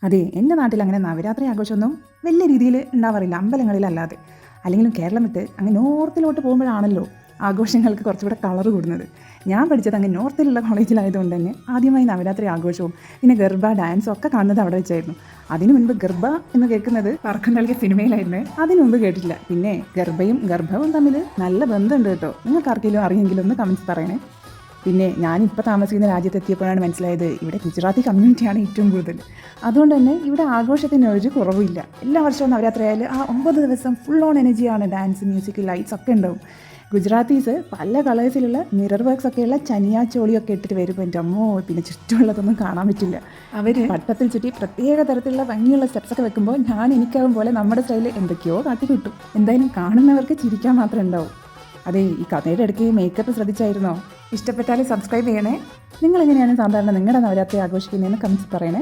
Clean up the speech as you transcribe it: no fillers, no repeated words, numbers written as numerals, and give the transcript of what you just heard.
അതെ, എൻ്റെ നാട്ടിൽ അങ്ങനെ നവരാത്രി ആഘോഷമൊന്നും വലിയ രീതിയിൽ ഉണ്ടാവാറില്ല, അമ്പലങ്ങളിലല്ലാതെ. അല്ലെങ്കിലും കേരളം വിട്ട് അങ്ങ് നോർത്തിലോട്ട് പോകുമ്പോഴാണല്ലോ ആഘോഷങ്ങൾക്ക് കുറച്ചുകൂടെ കളർ കൂടുന്നത്. ഞാൻ പഠിച്ചത് അങ്ങ് നോർത്തിലുള്ള കോളേജിലായതുകൊണ്ട് തന്നെ ആദ്യമായി നവരാത്രി ആഘോഷവും പിന്നെ ഗർഭ ഡാൻസും ഒക്കെ കാണുന്നത് അവിടെ വെച്ചായിരുന്നു. അതിനു മുൻപ് ഗർഭ എന്ന് കേൾക്കുന്നത് പറക്കം നൽകിയ സിനിമയിലായിരുന്നു. അതിനു മുമ്പ് കേട്ടിട്ടില്ല. പിന്നെ ഗർഭയും ഗർഭവും തമ്മിൽ നല്ല ബന്ധമുണ്ട് കേട്ടോ. നിങ്ങൾക്ക് ആർക്കെങ്കിലും അറിയെങ്കിലും ഒന്ന് കമൻസ് പറയണേ. പിന്നെ ഞാനിപ്പോൾ താമസിക്കുന്ന രാജ്യത്തെത്തിയപ്പോഴാണ് മനസ്സിലായത് ഇവിടെ ഗുജറാത്തി കമ്മ്യൂണിറ്റിയാണ് ഏറ്റവും കൂടുതൽ. അതുകൊണ്ട് തന്നെ ഇവിടെ ആഘോഷത്തിന് ഒരു കുറവില്ല. എല്ലാ വർഷവും നവരാത്രി ആയാലും ആ 9 ദിവസം ഫുൾ ഓൺ എനർജിയാണ്. ഡാൻസ്, മ്യൂസിക്, ലൈറ്റ്സ് ഒക്കെ ഉണ്ടാവും. ഗുജറാത്തീസ് പല കളേഴ്സിലുള്ള മിറർ വർക്ക്സ് ഒക്കെയുള്ള ചനിയാ ചോളിയൊക്കെ ഇട്ടിട്ട് വരുമ്പോൾ എൻ്റെ അമ്മോ, പിന്നെ ചുറ്റുമുള്ളതൊന്നും കാണാൻ പറ്റില്ല. അവർ പട്ടത്തിൽ ചുറ്റി പ്രത്യേക തരത്തിലുള്ള ഭംഗിയുള്ള സ്റ്റെപ്സൊക്കെ വെക്കുമ്പോൾ എനിക്കാവും പോലെ നമ്മുടെ സ്റ്റൈലിൽ എന്തൊക്കെയോ കാട്ടി കിട്ടും. എന്തായാലും കാണുന്നവർക്ക് ചിരിക്കാൻ മാത്രമേ ഉണ്ടാവും. അതെ, ഈ കഥയുടെ ഇടയ്ക്ക് മേക്കപ്പ് ശ്രദ്ധിച്ചായിരുന്നോ? ഇഷ്ടപ്പെട്ടാൽ സബ്സ്ക്രൈബ് ചെയ്യണേ. നിങ്ങളെങ്ങനെയാണ് സാധാരണ നിങ്ങളുടെ നവരാത്രി ആഘോഷിക്കുന്നതെന്ന് കമൻസ് പറയണേ.